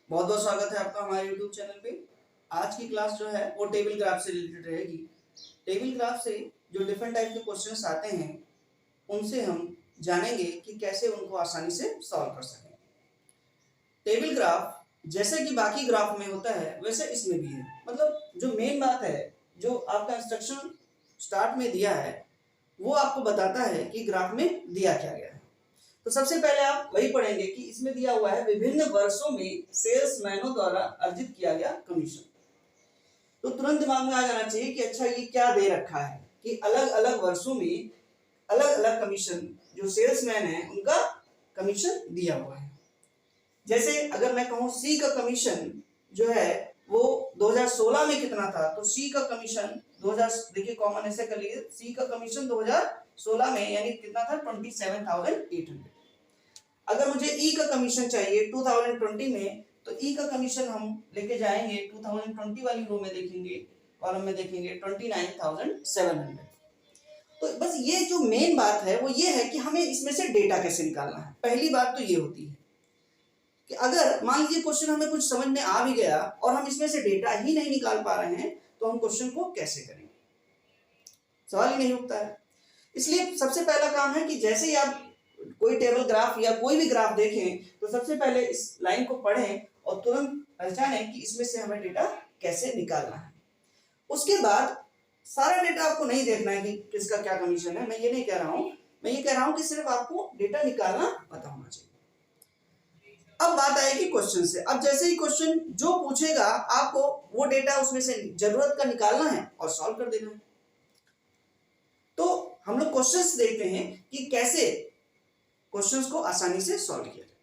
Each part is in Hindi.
बहुत बहुत स्वागत है आपका हमारे YouTube चैनल पे। आज की क्लास जो है वो टेबल ग्राफ से रिलेटेड रहेगी। टेबल ग्राफ से जो डिफरेंट टाइप के क्वेश्चंस आते हैं उनसे हम जानेंगे कि कैसे उनको आसानी से सॉल्व कर सकें। टेबल ग्राफ जैसे कि बाकी ग्राफ में होता है वैसे इसमें भी है। मतलब जो मेन बात है, जो आपका इंस्ट्रक्शन स्टार्ट में दिया है वो आपको बताता है कि ग्राफ में दिया क्या गया है। तो सबसे पहले आप वही पढ़ेंगे कि इसमें दिया हुआ है विभिन्न वर्षों में सेल्समैनों द्वारा अर्जित किया गया कमीशन। तो तुरंत दिमाग में आ जाना चाहिए कि अच्छा ये क्या दे रखा है कि अलग अलग वर्षों में अलग अलग कमीशन जो सेल्समैन है उनका कमीशन दिया हुआ है। जैसे अगर मैं कहूं सी का कमीशन जो है वो 2016 में कितना था, तो सी का कमीशन 2000, देखिए कॉमन ऐसे कर लीजिए, सी का कमीशन 2016 में यानी कितना था 27,800। अगर मुझे ई का कमीशन चाहिए 2020 में, तो ई का कमीशन हम लेके जाएंगे 2020 वाली रो में देखेंगे, कॉलम में देखेंगे 29,700। तो बस ये जो मेन बात है वो ये है कि हमें इसमें से डेटा कैसे निकालना है। पहली बात तो ये होती है कि अगर मान लीजिए क्वेश्चन हमें कुछ समझ में आ भी गया और हम इसमें से डेटा ही नहीं निकाल पा रहे हैं तो हम क्वेश्चन को कैसे करेंगे, सवाल ही नहीं उठता है। इसलिए सबसे पहला काम है कि जैसे ही आप कोई टेबल ग्राफ या कोई भी ग्राफ देखें तो सबसे पहले इस लाइन को पढ़ें और तुरंत पहचानें कि इसमें से हमें डेटा कैसे निकालना है। उसके बाद सारा डेटा आपको नहीं देखना है कि किसका क्या कमीशन है, मैं ये नहीं कह रहा हूं, मैं ये कह रहा हूं कि सिर्फ आपको डेटा निकालना पता होना चाहिए। अब बात आएगी क्वेश्चन से। अब जैसे ही क्वेश्चन जो पूछेगा आपको वो डेटा उसमें से जरूरत का निकालना है और सॉल्व कर देना है। तो हम लोग क्वेश्चंस देखते हैं कि कैसे क्वेश्चंस को आसानी से सॉल्व किया जाए।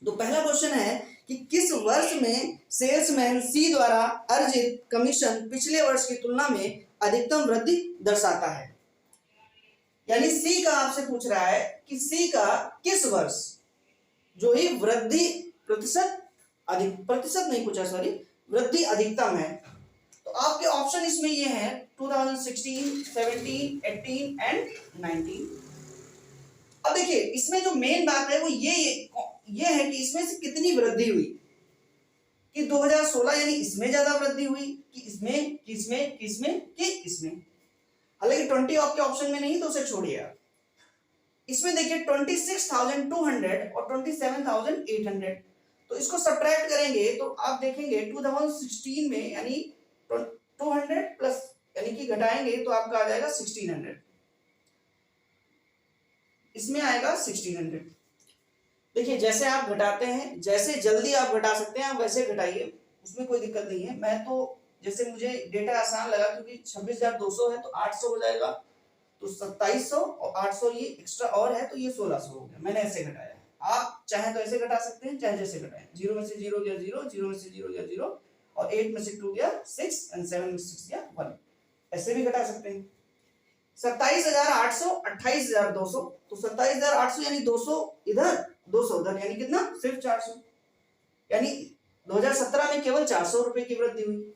तो पहला क्वेश्चन है कि किस वर्ष में सेल्समैन सी द्वारा अर्जित कमीशन पिछले वर्ष की तुलना में अधिकतम वृद्धि दर्शाता है। यानी सी का आपसे पूछ रहा है कि सी का किस वर्ष जो ही वृद्धि प्रतिशत प्रतिशत नहीं पूछा, सॉरी, वृद्धि अधिकतम है। तो आपके ऑप्शन इसमें ये हैं 2016, 17, 18 एंड 19। अब देखिए इसमें जो मेन बात है वो ये है कि इसमें से कितनी वृद्धि हुई, कि 2016 यानी इसमें ज्यादा वृद्धि हुई कि इसमें कि इसमें कि इसमें कि इसमें। हालांकि 20 आपके ऑप्शन में नहीं तो उसे छोड़िए आप। इसमें देखिए 26,200 और 27,800, तो इसको सब्ट्रैक्ट करेंगे तो आप देखेंगे 2016 में यानी 200 प्लस यानी कि घटाएंगे तो आपका आ जाएगा 1600, इसमें आएगा 1600। देखिए जैसे आप घटाते हैं, जैसे जल्दी आप घटा सकते हैं आप वैसे घटाइए, उसमें कोई दिक्कत नहीं है। मैं तो जैसे मुझे डेटा आसान लगा क्योंकि 26,200 है तो 800 हो जाएगा, तो 2700 और 800 ये एक्स्ट्रा और है तो ये 1600 हो गया, मैंने ऐसे घटाया है। आप चाहे तो ऐसे घटा सकते हैं, चाहे जैसे घटाएं। 0 में से 0 गया 0, 0 में से 0 गया 0 और 8 में से 2 गया 6 एंड 7 में से 6 गया 1, ऐसे भी घटा सकते हैं। 27,800, 28,200, तो 27,800 यानी 200 इधर 200 उधर, यानी कितना, सिर्फ 400। यानी 2017 में केवल 400 रुपए की वृद्धि हुई।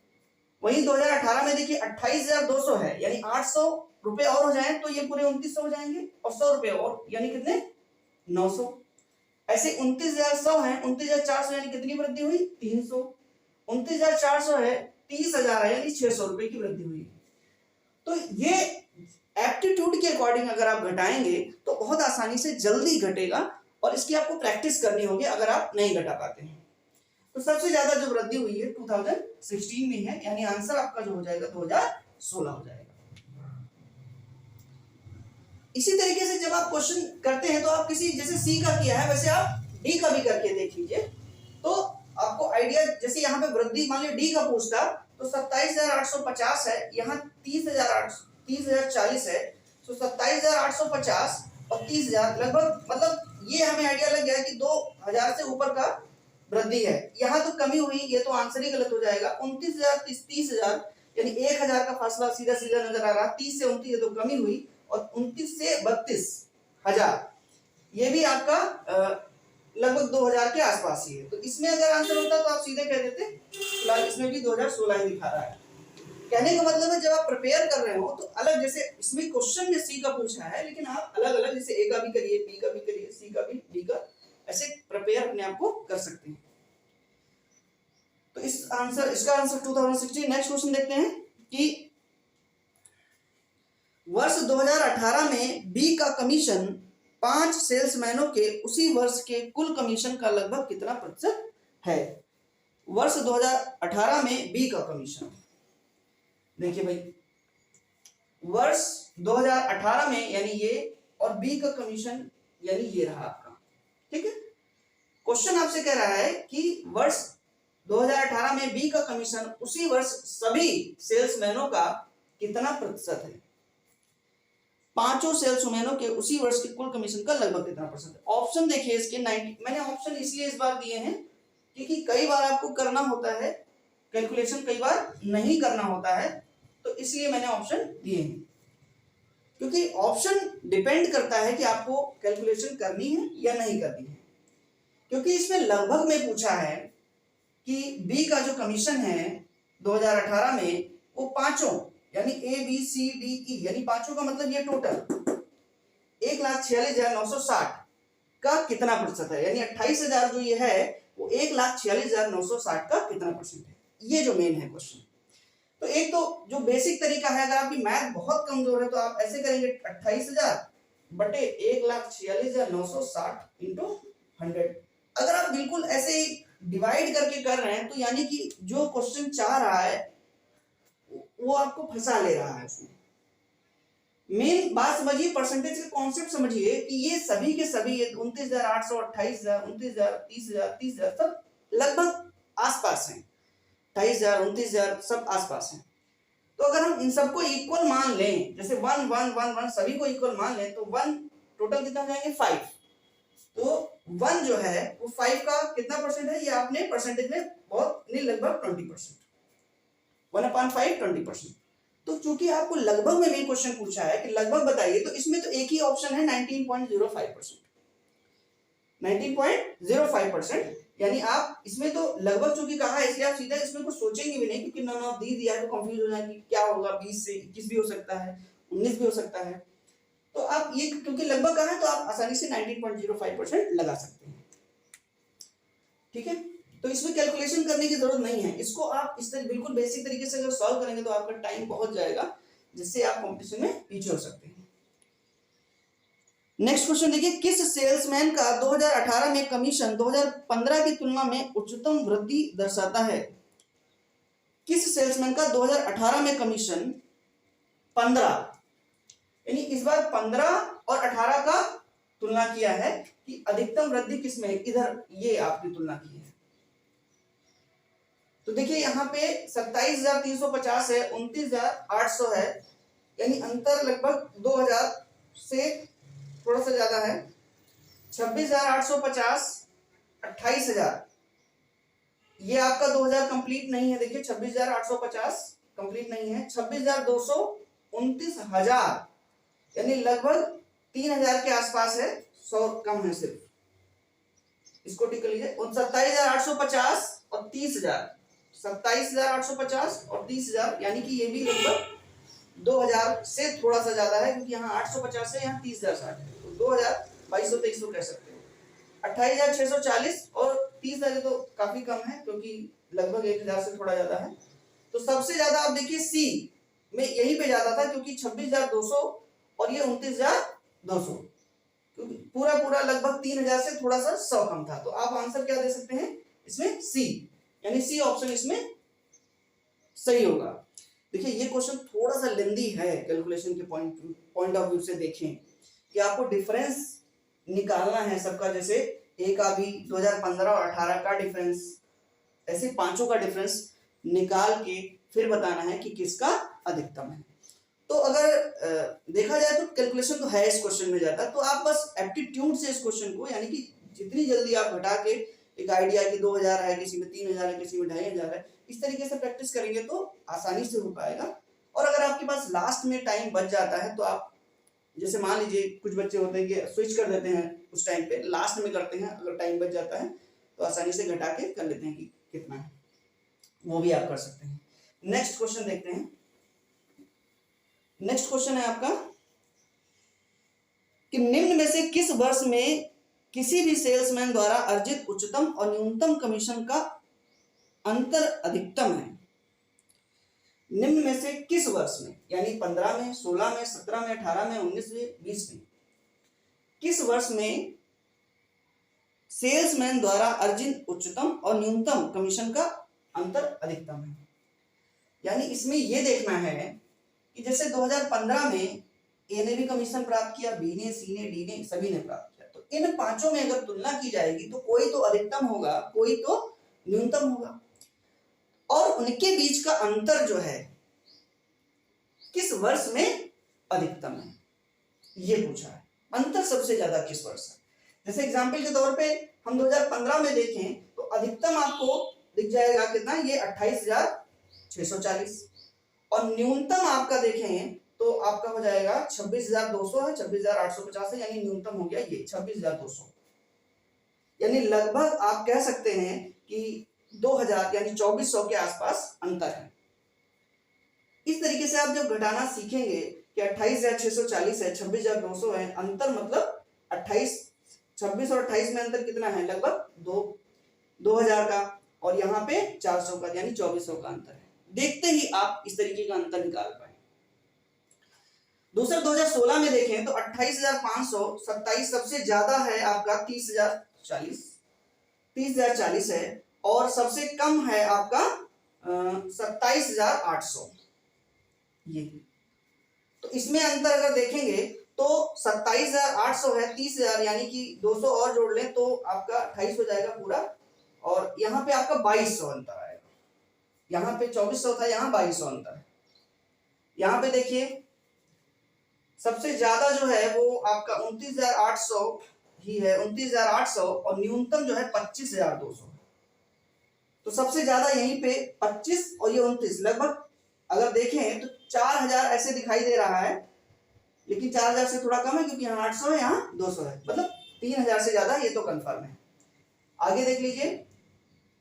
वहीं 2018 में देखिए 28,200 है यानी 800 रुपए और हो जाए तो ये पूरे 2900 हो जाएंगे और 100 रुपए और यानी कितने, 900। ऐसे 29,100 है, 29,400 यानी कितनी वृद्धि हुई, 300। 29,400 है, 30,000 है यानी 600 रुपए की वृद्धि हुई। तो ये एप्टीट्यूड के अकॉर्डिंग अगर आप घटाएंगे तो बहुत आसानी से जल्दी घटेगा और इसकी आपको प्रैक्टिस करनी होगी अगर आप नहीं घटा पाते हैं। तो सबसे ज्यादा जो वृद्धि हुई है 2016 में है, यानी आंसर आपका जो हो जाएगा 2016 हो जाएगा। इसी तरीके से जब आप क्वेश्चन करते हैं तो आप किसी, जैसे सी का किया है वैसे आप डी का भी करके देख लीजिए तो आपको आइडिया, जैसे यहाँ पे वृद्धि मान लीजिए डी का पूछता तो 27,850 है, यहाँ 30,040 है, तो 27,850 और 30,000 लगभग, मतलब ये हमें आइडिया लग गया कि 2,000 से ऊपर का वृद्धि है। यहाँ तो कमी हुई, ये तो आंसर ही गलत हो जाएगा। 29,000 30,000 यानी 1,000 का फासला सीधा सीधा नजर आ रहा, 30 से 29 तो कमी हुई और 29 से 32,000 ये भी आपका लगभग 2,000 के आसपास ही है। तो इसमें अगर आंसर होता तो आप सीधे कह देते, फिलहाल इसमें भी 2016 ही दिखा रहा है। कहने का मतलब है जब आप प्रिपेयर कर रहे हो तो अलग, जैसे इसमें क्वेश्चन में सी का पूछा है लेकिन आप अलग अलग, जैसे ए का भी करिए, बी का भी करिए, सी का भी, डी का, ऐसे प्रिपेयर अपने आप को कर सकते हैं। तो इसका आंसर 2016। नेक्स्ट क्वेश्चन देखते हैं कि वर्ष 2018 में बी का कमीशन 5 सेल्समैनों के उसी वर्ष के कुल कमीशन का लगभग कितना प्रतिशत है। वर्ष 2018 में बी का कमीशन, देखिए भाई, वर्ष 2018 में यानी ये, और बी का कमीशन यानी ये रहा आपका, ठीक है। क्वेश्चन आपसे कह रहा है कि वर्ष 2018 में बी का कमीशन उसी वर्ष सभी सेल्समैनों का कितना प्रतिशत है। 5 सेल्समैनों के उसी वर्ष के कुल कमीशन का लगभग कितना प्रतिशत है। ऑप्शन देखिए इसके 90। मैंने ऑप्शन इसलिए इस बार दिए हैं क्योंकि कई बार आपको करना होता है कैलकुलेशन, कई बार नहीं करना होता है, तो इसलिए मैंने ऑप्शन दिए हैं। क्योंकि ऑप्शन डिपेंड करता है कि आपको कैलकुलेशन करनी है या नहीं करनी है। क्योंकि इसमें लगभग में पूछा है कि बी का जो कमीशन है 2018 में वो 5 यानी ABCDE यानी 5 का मतलब ये टोटल 1,46,960 का कितना प्रतिशत है, यानी 28,000 जो ये है वो 1,46,960 का कितना परसेंट है। ये जो मेन है क्वेश्चन। तो एक तो जो बेसिक तरीका है, अगर आपकी मैथ बहुत कमजोर है तो आप ऐसे करेंगे 28,000 बटे 1,46,960 इंटू 100। अगर आप बिल्कुल ऐसे ही डिवाइड करके कर रहे हैं तो यानी कि जो क्वेश्चन चाह रहा है वो आपको फंसा ले रहा है उसमें। मेन बात समझिए, परसेंटेज का कॉन्सेप्ट समझिए कि ये सभी के सभी 29,800, 28,000, 29,000, 30,000, 30,000 सब लगभग आसपास हैं। 28,000, 29,000 सब आसपास हैं। तो अगर हम इन सबको इक्वल मान लें, जैसे 1 1 1 1 सभी को इक्वल मान लें तो 1 टोटल कितना हो जाएंगे 5। तो 1 जो है वो 5 का कितना परसेंट है, ये आपने परसेंटेज में बहुत नहीं लगभग 20%। 1/5 20%। तो चूंकि आपको लगभग में भी क्वेश्चन पूछा है कि लगभग बताइए, तो इसमें तो एक ही ऑप्शन है 19.05%। 19.05%, यानी आप इसमें तो लगभग चूंकि कहा है इसलिए आप सीधा इसमें कुछ सोचेंगे भी नहीं, क्योंकि नन ऑफ दी दिया है तो कंफ्यूज हो जाएंगे क्या होगा। 20 से 21 भी हो सकता है, 19 भी हो सकता है। तो आप ये क्योंकि लगभग कहा है तो आप आसानी से 19.05% लगा सकते हैं, ठीक है। तो इसमें कैलकुलेशन करने की जरूरत नहीं है। इसको आप इस तरह बिल्कुल बेसिक तरीके से अगर सॉल्व करेंगे तो आपका टाइम बहुत जाएगा, जिससे आप कंपटीशन में पीछे हो सकते हैं। नेक्स्ट क्वेश्चन देखिए, किस सेल्समैन का 2018 में कमीशन 2015 की तुलना में उच्चतम वृद्धि दर्शाता है। किस सेल्समैन का 2018 में कमीशन 15 यानी इस बार 15 और 18 का तुलना किया है कि अधिकतम वृद्धि किसमें, इधर ये आपकी तुलना की है। तो देखिए यहाँ पे 27,350 है, 29,800 है, यानी अंतर लगभग 2,000 से थोड़ा सा ज्यादा है। 26,850, 28,000, ये आपका 2,000 कंप्लीट नहीं है। देखिए 26,850 कंप्लीट नहीं है। 26,200, 29,000 यानी लगभग 3,000 के आसपास है, 100 कम है सिर्फ, इसको टिक कर लीजिए। 27,850 और 30,000, 27,850 और 30,000, यानी कि ये भी लगभग 2,000 से थोड़ा सा ज्यादा है, क्योंकि यहाँ 850 है, यहाँ 30,060 है, तो 2,000 2200 कह सकते हो। 28,640 और 30,000 तो काफी कम है, क्योंकि लगभग 1,000 से थोड़ा ज्यादा है। तो सबसे ज्यादा आप देखिए सी में यहीं पे ज्यादा था, क्योंकि 26,200 और ये 29,200, क्योंकि पूरा लगभग 3,000 से थोड़ा सा 100 कम था। तो आप आंसर क्या दे सकते हैं इसमें, सी, यानी सी ऑप्शन इसमें सही होगा। देखिए ये क्वेश्चन थोड़ा सा लेंदी है, कैलकुलेशन के पॉइंट ऑफ व्यू से देखें कि आपको डिफरेंस निकालना है सबका, जैसे ए का भी 2015 और 18 का डिफरेंस, ऐसे पांचों का डिफरेंस निकाल के फिर बताना है कि किसका अधिकतम है। तो अगर देखा जाए तो कैलकुलेशन तो है इस क्वेश्चन में ज्यादा, तो आप बस एप्टीट्यूड से इस क्वेश्चन को, यानी कि जितनी जल्दी आप घटा के एक आइडिया कि 2,000 है, किसी में 3,000 है, किसी में 2,500 है, इस तरीके से प्रैक्टिस करेंगे तो आसानी से हो पाएगा। और अगर आपके पास लास्ट में टाइम बच जाता है तो आप, जैसे मान लीजिए कुछ बच्चे होते हैं कि स्विच कर देते हैं उस टाइम पे, लास्ट में करते हैं, अगर टाइम बच जाता है तो आसानी से घटा के कर लेते हैं कि कितना है, वो भी आप कर सकते हैं। नेक्स्ट क्वेश्चन देखते हैं। नेक्स्ट क्वेश्चन है आपका कि निम्न में से किस वर्ष में किसी भी सेल्समैन द्वारा अर्जित उच्चतम और न्यूनतम कमीशन का अंतर अधिकतम है निम्न में से किस वर्ष में, यानी 15 में, 16 में, 17 में, 18 में, 19 में, 20 में, किस वर्ष में सेल्समैन द्वारा अर्जित उच्चतम और न्यूनतम कमीशन का अंतर अधिकतम है। यानी इसमें यह देखना है कि जैसे 2015 में ए ने भी कमीशन प्राप्त किया, बी ने, सी ने, डी ने, सभी ने प्राप्त किया, तो इन पांचों में अगर तुलना की जाएगी तो कोई तो अधिकतम होगा, कोई तो न्यूनतम होगा, और उनके बीच का अंतर जो है किस वर्ष में अधिकतम है ये पूछा है। अंतर सबसे ज्यादा किस वर्ष है। जैसे एग्जाम्पल के तौर पे हम 2015 में देखें तो अधिकतम आपको दिख जाएगा कितना, ये 28,640, और न्यूनतम आपका देखें तो आपका हो जाएगा 26,200 है, 26,850 है, यानी न्यूनतम हो गया ये 26,200। यानी लगभग आप कह सकते हैं कि 2000 यानी 2400 के आसपास अंतर है। इस तरीके से आप जब घटाना सीखेंगे कि 28,640 है, 26,200 है, अंतर मतलब 26 और 28 में अंतर कितना है, लगभग 2000 का, और यहाँ पे 400 का यानी 2400 का अंतर है। देखते ही आप इस तरीके का अंतर निकाल पाए। दूसरा 2016 में देखें तो 28,527 सबसे ज्यादा है आपका 30,040 है, और सबसे कम है आपका 27,800। ये तो इसमें अंतर अगर देखेंगे तो 27,800 है, 30,000 यानी कि 200 और जोड़ लें तो आपका 28 हो जाएगा पूरा, और यहाँ पे आपका 2200 अंतर आएगा। यहाँ पे 2400 था, यहाँ 2200 अंतर है। यहाँ पे देखिए सबसे ज्यादा जो है वो आपका 29,800 ही है, 29,800, और न्यूनतम जो है 25,200। तो सबसे ज्यादा यहीं पे 25 और ये 29, लगभग अगर देखें तो 4,000 ऐसे दिखाई दे रहा है, लेकिन 4,000 से थोड़ा कम है क्योंकि यहाँ 800 है, यहाँ 200 है, मतलब 3,000 से ज्यादा, ये तो कंफर्म है। आगे देख लीजिए,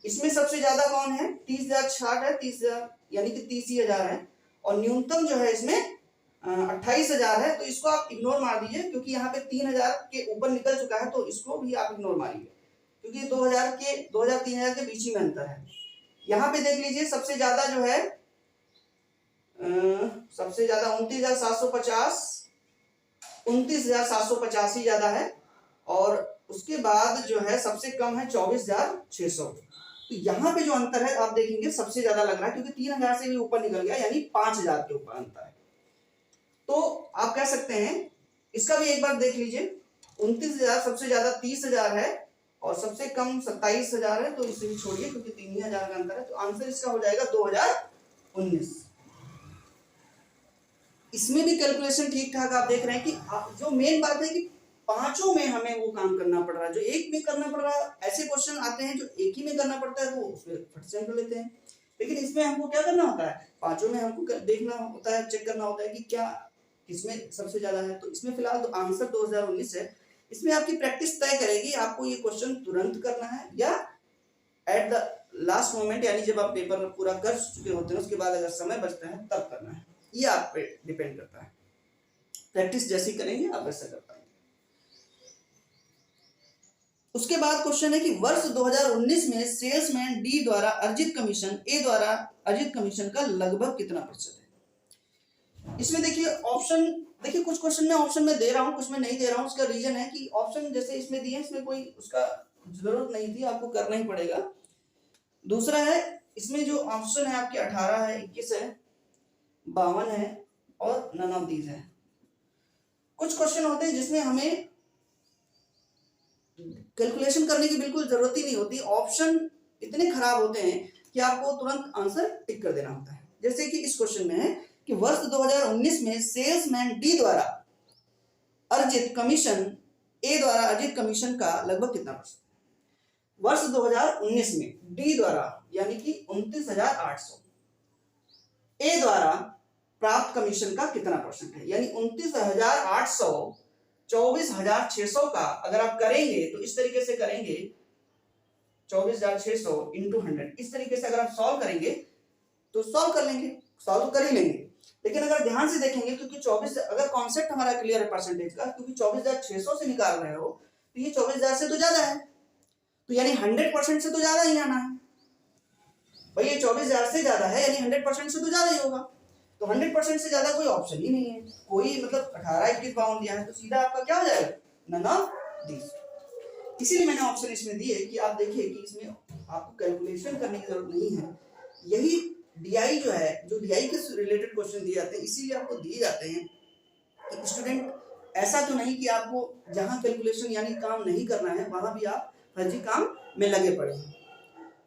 इसमें सबसे ज्यादा कौन है, 30,060 है, 30,000 यानी कि 30,000 है, और न्यूनतम जो है इसमें 28,000 है। तो इसको आप इग्नोर मार दीजिए क्योंकि यहाँ पे 3,000 के ऊपर निकल चुका है, तो इसको भी आप इग्नोर मारिए क्योंकि 2,000-3,000 के बीच ही में अंतर है। यहाँ पे देख लीजिए सबसे ज्यादा जो है सबसे ज्यादा 29,750 ही ज्यादा है, और उसके बाद जो है सबसे कम है 24,600। तो यहाँ पे जो अंतर है आप देखेंगे सबसे ज्यादा लग रहा है क्योंकि 3,000 से भी ऊपर निकल गया, यानी 5,000 के ऊपर अंतर है। तो आप कह सकते हैं इसका भी एक बार देख लीजिए, 29,000 सबसे ज्यादा 30,000 है, और सबसे कम 27,000 है, तो इसे भी छोड़िए क्योंकि 3,000 का अंतर है। तो आंसर इसका हो जाएगा 2019। इसमें भी कैलकुलेशन ठीक ठाक आप देख रहे हैं कि जो मेन बात है कि पांचों में हमें वो काम करना पड़ रहा है, जो एक में करना पड़ रहा है। ऐसे क्वेश्चन आते हैं जो एक ही में करना पड़ता है तो उसमें फट से कर लेते हैं, लेकिन इसमें हमको क्या करना होता है, पांचों में हमको देखना होता है, चेक करना होता है कि क्या किसमें सबसे ज्यादा है। तो इसमें फिलहाल तो आंसर 2019 है। इसमें आपकी प्रैक्टिस तय करेगी आपको ये क्वेश्चन तुरंत करना है या एट द लास्ट मोमेंट, यानी जब आप पेपर पूरा कर चुके होते हैं उसके बाद अगर समय बचता है तब करना है। ये आप पे डिपेंड करता है, प्रैक्टिस जैसी करेंगे आप वैसा कर पाएंगे। उसके बाद क्वेश्चन है कि वर्ष 2019 में सेल्समैन डी द्वारा अर्जित कमीशन ए द्वारा अर्जित कमीशन का लगभग कितना प्रतिशत है। इसमें देखिए ऑप्शन, देखिए कुछ क्वेश्चन में ऑप्शन में दे रहा हूं, कुछ में नहीं दे रहा हूं। उसका रीजन है कि ऑप्शन जैसे इसमें दिए इसमें कोई उसका जरूरत नहीं थी, आपको करना ही पड़ेगा। दूसरा है इसमें जो ऑप्शन है आपके 18 है, 21 है, 52 है, और नन ऑफ दीज है। कुछ क्वेश्चन होते हैं जिसमें हमें कैलकुलेशन करने की बिल्कुल जरूरत ही नहीं होती, ऑप्शन इतने खराब होते हैं कि आपको तुरंत आंसर टिक कर देना होता है। जैसे कि इस क्वेश्चन में है कि वर्ष 2019 में सेल्समैन डी द्वारा अर्जित कमीशन ए द्वारा अर्जित कमीशन का लगभग कितना प्रतिशत। वर्ष 2019 में डी द्वारा यानी कि 29,800, ए द्वारा प्राप्त कमीशन का कितना परसेंट है, यानी 29,800 24,600 का अगर आप करेंगे तो इस तरीके से करेंगे, 24,600 इंटू 100, इस तरीके से अगर आप सॉल्व करेंगे तो सॉल्व कर लेंगे, सॉल्व कर ही लेंगे। लेकिन अगर ध्यान से देखेंगे क्योंकि 24, अगर कॉन्सेप्ट हमारा क्लियर है परसेंटेज का, क्योंकि 24,600 से निकाल रहे हो तो ये 24,000 से तो ज्यादा है, तो यानी 100% से तो ज्यादा ही आना है। भाई ये 24,000 से ज्यादा है, यानी 100% से तो ज्यादा ही होगा, तो 100% से ज्यादा कोई ऑप्शन ही नहीं है, कोई मतलब 18 21 बाउंड दिया है, तो सीधा आपका क्या हो जाएगा, नन ऑफ दिस। इसीलिए मैंने ऑप्शन इसमें दिए कि आप देखिए कि इसमें आपको कैलकुलेशन करने की जरूरत नहीं है। यही डीआई जो है, जो डीआई के रिलेटेड क्वेश्चन दिए जाते हैं, इसीलिए आपको दिए जाते हैं कि स्टूडेंट ऐसा तो नहीं कि आपको जहां कैलकुलेशन यानी काम नहीं करना है वहां भी आप फर्जी काम में लगे पड़े हैं।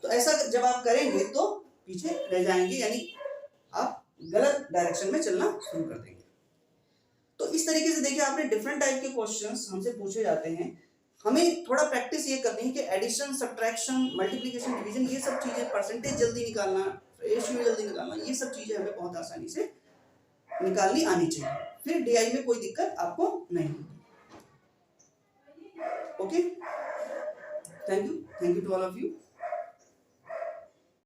तो ऐसा जब आप करेंगे तो पीछे रह जाएंगे, यानी आप गलत डायरेक्शन में चलना शुरू कर देंगे। तो इस तरीके से देखिए आपने डिफरेंट टाइप के क्वेश्चंस हमसे पूछे जाते हैं। हमें थोड़ा प्रैक्टिस ये करनी है कि एडिशन, सब्ट्रैक्शन, मल्टीप्लिकेशन, डिवीजन, ये सब चीजें, परसेंटेज जल्दी निकालना, रेशियो जल्दी निकालना, ये सब चीजें हमें बहुत आसानी से निकालनी आनी चाहिए, फिर डीआई में कोई दिक्कत आपको नहीं होगी। Okay, thank you to all of you.